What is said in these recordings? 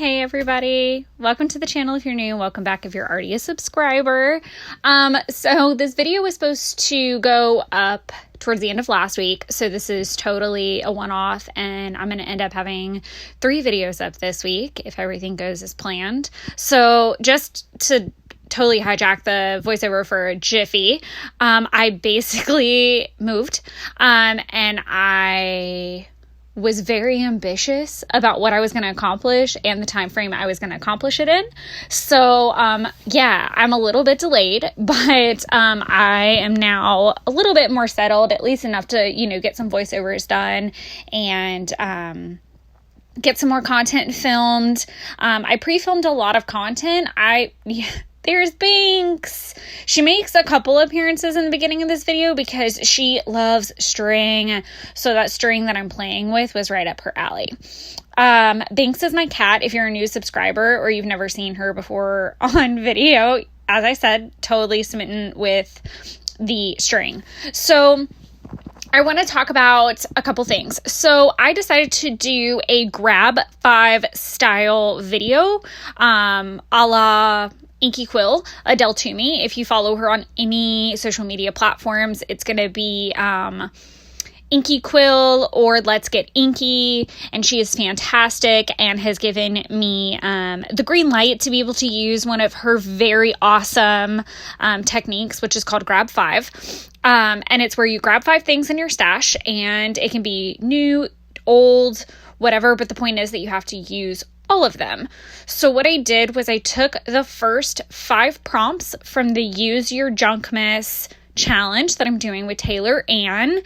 Hey everybody, welcome to the channel if you're new, welcome back if you're already a subscriber. So this video was supposed to go up towards the end of last week, so this is totally a one-off, and I'm going to end up having 3 videos up this week if everything goes as planned. So just to totally hijack the voiceover for Jiffy, I basically moved, and I was very ambitious about what I was going to accomplish and the time frame I was going to accomplish it in. So, yeah, I'm a little bit delayed, but I am now a little bit more settled, at least enough to, get some voiceovers done and get some more content filmed. I pre-filmed a lot of content. There's Binks. She makes a couple appearances in the beginning of this video because she loves string. So that string that I'm playing with was right up her alley. Binks is my cat. If you're a new subscriber or you've never seen her before on video, as I said, totally smitten with the string. So I want to talk about a couple things. So I decided to do a grab 5 style video, a la Inky Quill, Adele Toomey. If you follow her on any social media platforms, it's going to be Inky Quill or Let's Get Inky, and she is fantastic and has given me the green light to be able to use one of her very awesome techniques, which is called Grab 5. And it's where you grab 5 things in your stash, and it can be new, old, whatever, but the point is that you have to use all of them. So what I did was I took the first 5 prompts from the Use Your Junkmas challenge that I'm doing with Taylor Ann.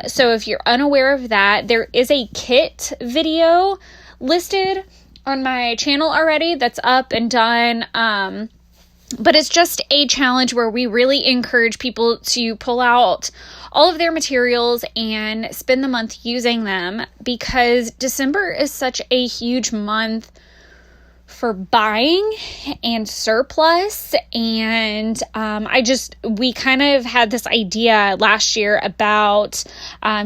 So if you're unaware of that, there is a kit video listed on my channel already that's up and done. But it's just a challenge where we really encourage people to pull out all of their materials and spend the month using them, because December is such a huge month for buying and surplus. And we kind of had this idea last year about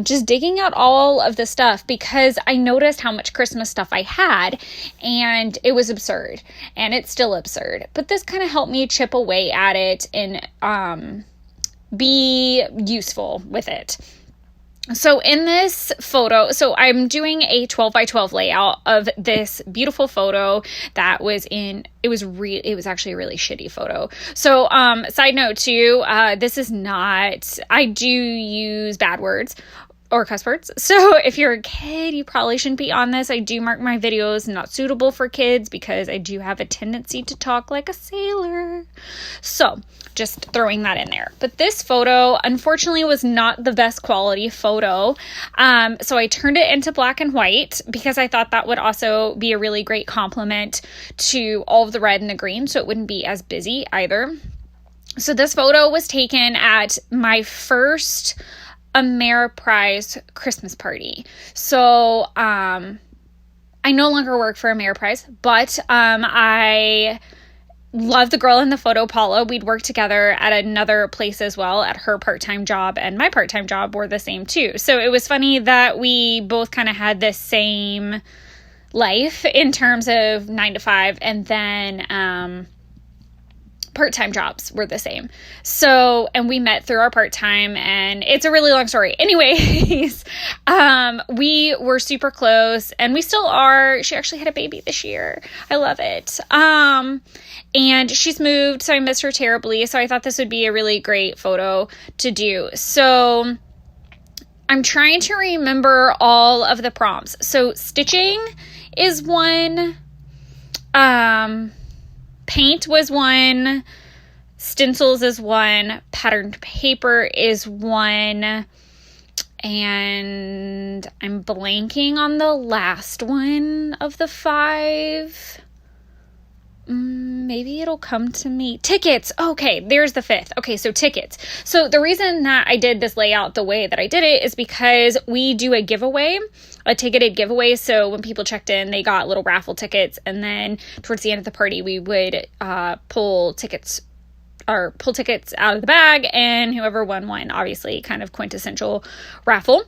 just digging out all of the stuff, because I noticed how much Christmas stuff I had and it was absurd, and it's still absurd. But this kind of helped me chip away at it and be useful with it. So in this photo, so I'm doing a 12 by 12 layout of this beautiful photo that was it was actually a really shitty photo. So, side note too, this is not, I do use bad words or cuss words. So if you're a kid, you probably shouldn't be on this. I do mark my videos not suitable for kids because I do have a tendency to talk like a sailor. So just throwing that in there. But this photo, unfortunately, was not the best quality photo. So I turned it into black and white because I thought that would also be a really great complement to all of the red and the green, so it wouldn't be as busy either. So this photo was taken at my first Ameriprise Christmas party. So I no longer work for Ameriprise, but I love the girl in the photo, Paula. We'd worked together at another place as well, at her part-time job, and my part-time job were the same too. So it was funny that we both kind of had the same life in terms of 9 to 5, and then part-time jobs were the same. So, and we met through our part-time, and it's a really long story. Anyways, we were super close, and we still are. She actually had a baby this year. I love it. And she's moved, so I miss her terribly. So I thought this would be a really great photo to do. So I'm trying to remember all of the prompts. So stitching is one. Paint was one, stencils is one, patterned paper is one, and I'm blanking on the last one of the 5. Maybe it'll come to me. Tickets. Okay, there's the 5th. Okay, so tickets. So the reason that I did this layout the way that I did it is because we do a giveaway, a ticketed giveaway. So when people checked in, they got little raffle tickets, and then towards the end of the party, we would pull tickets out of the bag, and whoever won, obviously, kind of quintessential raffle.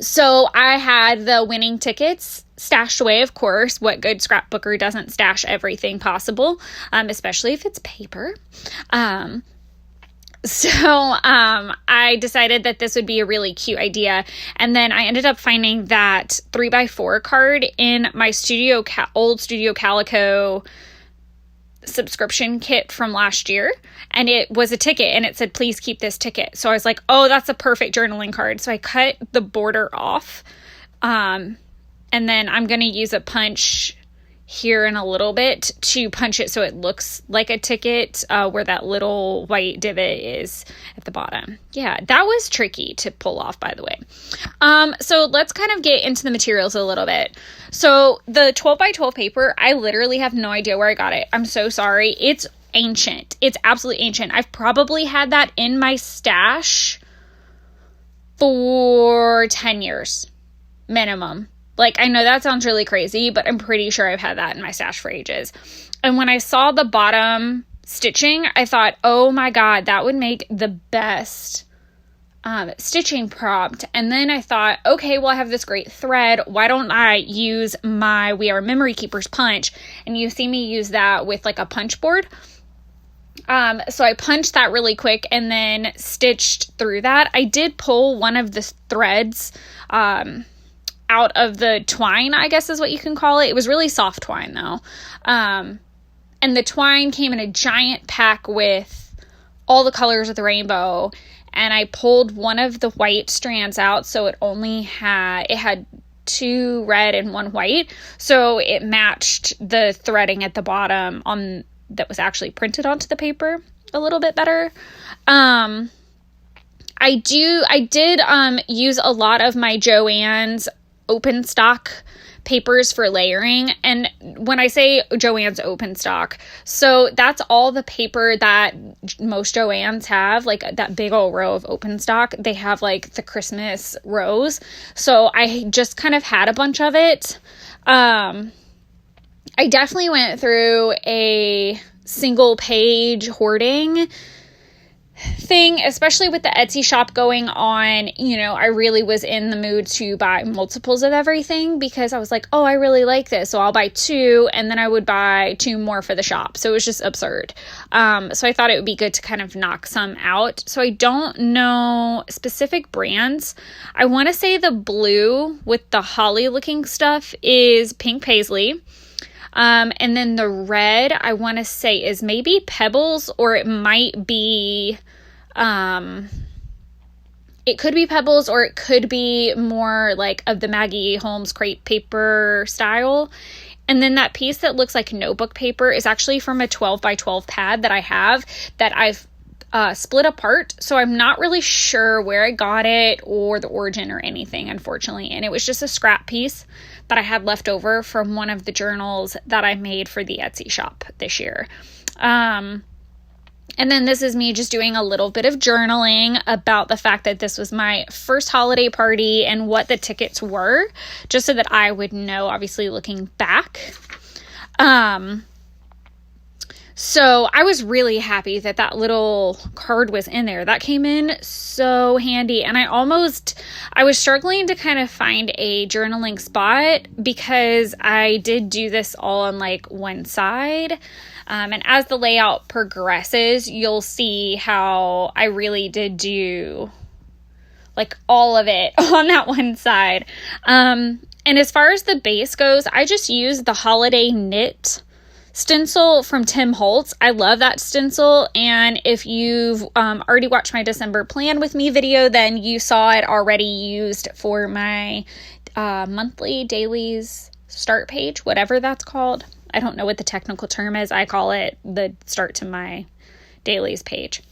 So I had the winning tickets stashed away, of course. What good scrapbooker doesn't stash everything possible, especially if it's paper. So I decided that this would be a really cute idea. And then I ended up finding that 3x4 card in my old Studio Calico subscription kit from last year, and it was a ticket, and it said, please keep this ticket. So I was like, oh, that's a perfect journaling card. So I cut the border off, and then I'm going to use a punch here in a little bit to punch it so it looks like a ticket, where that little white divot is at the bottom. Yeah, that was tricky to pull off, by the way. So let's kind of get into the materials a little bit. So the 12x12 paper, I literally have no idea where I got it. I'm so sorry. It's ancient. It's absolutely ancient. I've probably had that in my stash for 10 years minimum. Like, I know that sounds really crazy, but I'm pretty sure I've had that in my stash for ages. And when I saw the bottom stitching, I thought, oh my God, that would make the best stitching prompt. And then I thought, okay, well, I have this great thread. Why don't I use my We Are Memory Keepers punch? And you see me use that with like a punch board. So I punched that really quick and then stitched through that. I did pull one of the threads, out of the twine, I guess is what you can call it. It was really soft twine though. And the twine came in a giant pack with all the colors of the rainbow. And I pulled one of the white strands out. So it had 2 red and 1 white. So it matched the threading at the bottom that was actually printed onto the paper a little bit better. I did use a lot of my Joann's open stock papers for layering. And when I say Joann's open stock, so that's all the paper that most Joann's have, like that big old row of open stock. They have like the Christmas rows. So I just kind of had a bunch of it. I definitely went through a single page hoarding thing, especially with the Etsy shop going on. I really was in the mood to buy multiples of everything because I was like, oh, I really like this, so I'll buy 2, and then I would buy 2 more for the shop. So it was just absurd. So I thought it would be good to kind of knock some out. So I don't know specific brands. I want to say the blue with the holly looking stuff is Pink Paisley. And then the red, I want to say, is maybe Pebbles, or it might be, it could be Pebbles, or it could be more like of the Maggie Holmes crepe paper style. And then that piece that looks like notebook paper is actually from a 12x12 pad that I have that I've split apart. So I'm not really sure where I got it or the origin or anything, unfortunately. And it was just a scrap piece that I had left over from one of the journals that I made for the Etsy shop this year. And then this is me just doing a little bit of journaling about the fact that this was my first holiday party and what the tickets were, just so that I would know, obviously, looking back. So I was really happy that that little card was in there. That came in so handy. And I was struggling to kind of find a journaling spot because I did do this all on like one side. And as the layout progresses, you'll see how I really did do like all of it on that one side. And as far as the base goes, I just used the Holiday Knit stencil from Tim Holtz. I love that stencil, and if you've already watched my December Plan With Me video, then you saw it already used for my monthly dailies start page, whatever that's called. I don't know what the technical term is. I call it the start to my dailies page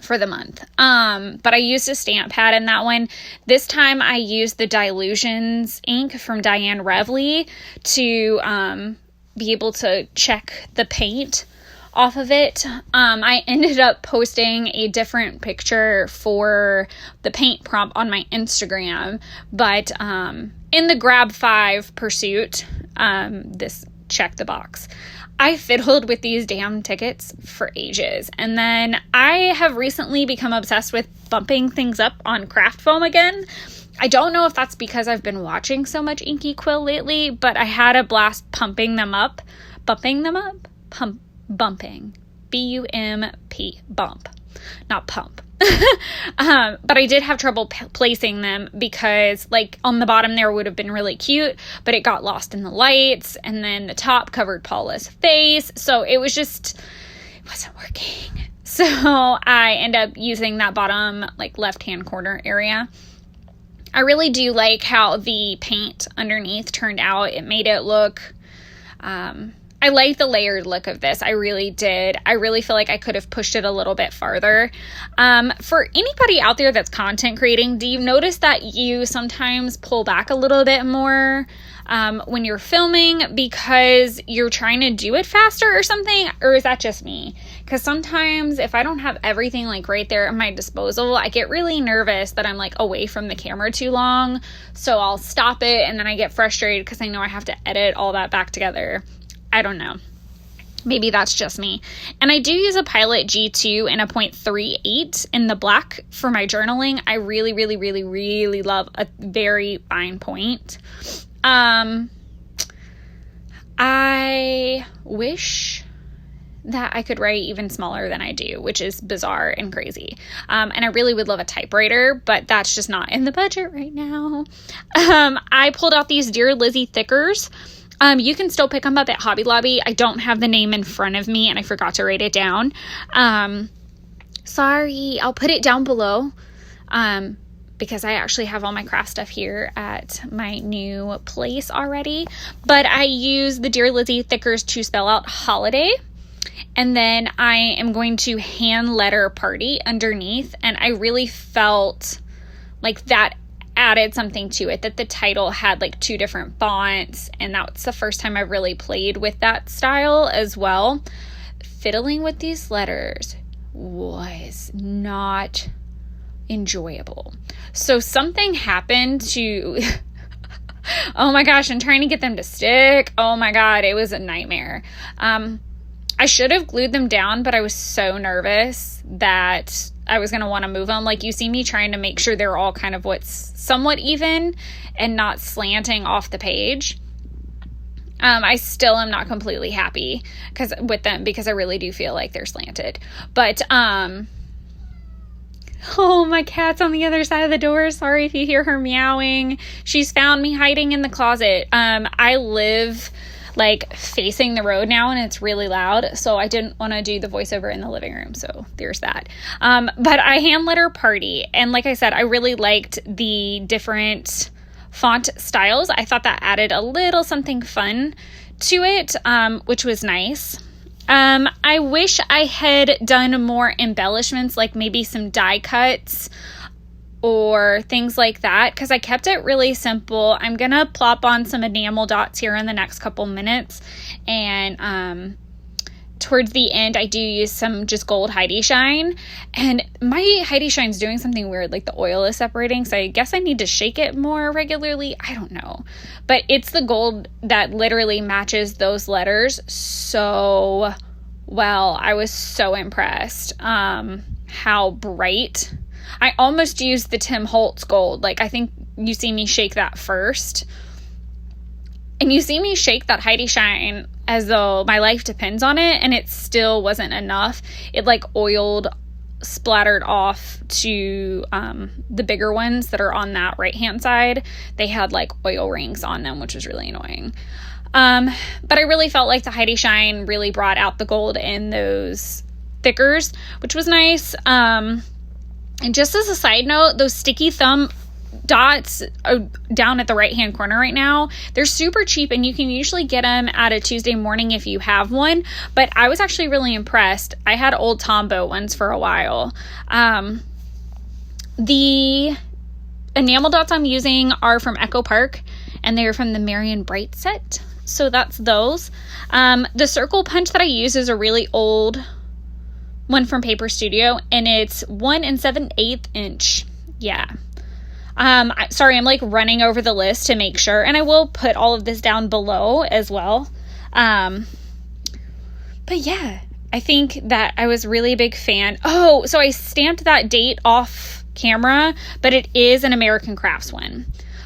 for the month. But I used a stamp pad in that one. This time I used the Dilutions ink from Diane Revley to be able to check the paint off of it. I ended up posting a different picture for the paint prompt on my Instagram, but in the Grab 5 pursuit, this check the box, I fiddled with these damn tickets for ages. And then I have recently become obsessed with bumping things up on craft foam again. I don't know if that's because I've been watching so much Inky Quill lately, but I had a blast bumping them up, bumping, B-U-M-P, bump, not pump. But I did have trouble placing them because like on the bottom there would have been really cute, but it got lost in the lights, and then the top covered Paula's face. So it wasn't working. So I end up using that bottom like left-hand corner area. I really do like how the paint underneath turned out. It made it look, I like the layered look of this. I really did. I really feel like I could have pushed it a little bit farther. For anybody out there that's content creating, do you notice that you sometimes pull back a little bit more when you're filming because you're trying to do it faster or something? Or is that just me? Because sometimes if I don't have everything like right there at my disposal, I get really nervous that I'm like away from the camera too long. So I'll stop it and then I get frustrated because I know I have to edit all that back together. I don't know. Maybe that's just me. And I do use a Pilot G2 and a 0.38 in the black for my journaling. I really, really, really, really love a very fine point. I wish that I could write even smaller than I do, which is bizarre and crazy. And I really would love a typewriter, but that's just not in the budget right now. I pulled out these Dear Lizzy thickers. You can still pick them up at Hobby Lobby. I don't have the name in front of me and I forgot to write it down. Sorry, I'll put it down below. Because I actually have all my craft stuff here at my new place already. But I use the Dear Lizzy thickers to spell out holiday. And then I am going to hand letter party underneath. And I really felt like that added something to it, that the title had like two different fonts. And that's the first time I've really played with that style as well. Fiddling with these letters was not enjoyable. So something happened to oh my gosh, and trying to get them to stick. Oh my God, it was a nightmare. I should have glued them down, but I was so nervous that I was going to want to move them. Like you see me trying to make sure they're all kind of what's somewhat even and not slanting off the page. I still am not completely happy with them because I really do feel like they're slanted. But, oh, my cat's on the other side of the door. Sorry if you hear her meowing. She's found me hiding in the closet. I live like facing the road now and it's really loud. So I didn't want to do the voiceover in the living room. So there's that. But I hand letter party. And like I said, I really liked the different font styles. I thought that added a little something fun to it, which was nice. I wish I had done more embellishments, like maybe some die cuts or things like that, because I kept it really simple. I'm going to plop on some enamel dots here in the next couple minutes. And towards the end, I do use some just gold Heidi Shine. And my Heidi Shine's doing something weird, like the oil is separating. So I guess I need to shake it more regularly. I don't know. But it's the gold that literally matches those letters so well. I was so impressed how bright. I almost used the Tim Holtz gold. Like, I think you see me shake that first. And you see me shake that Heidi Shine as though my life depends on it. And it still wasn't enough. It like oiled, splattered off to the bigger ones that are on that right-hand side. They had like oil rings on them, which was really annoying. But I really felt like the Heidi Shine really brought out the gold in those thickers, which was nice. And just as a side note, those sticky thumb dots are down at the right-hand corner right now. They're super cheap and you can usually get them at a Tuesday morning if you have one. But I was actually really impressed. I had old Tombow ones for a while. The enamel dots I'm using are from Echo Park and they're from the Marion Bright set. So that's those. The circle punch that I use is a really old one from Paper Studio, and it's 1 7/8 inch. Yeah. Sorry, I'm like running over the list to make sure, and I will put all of this down below as well. But yeah, I think that I was really a big fan. Oh, so I stamped that date off camera, but it is an American Crafts one.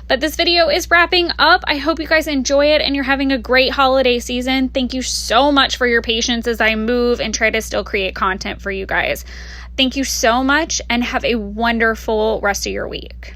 But this video is wrapping up. I hope you guys enjoy it and you're having a great holiday season. Thank you so much for your patience as I move and try to still create content for you guys. Thank you so much and have a wonderful rest of your week.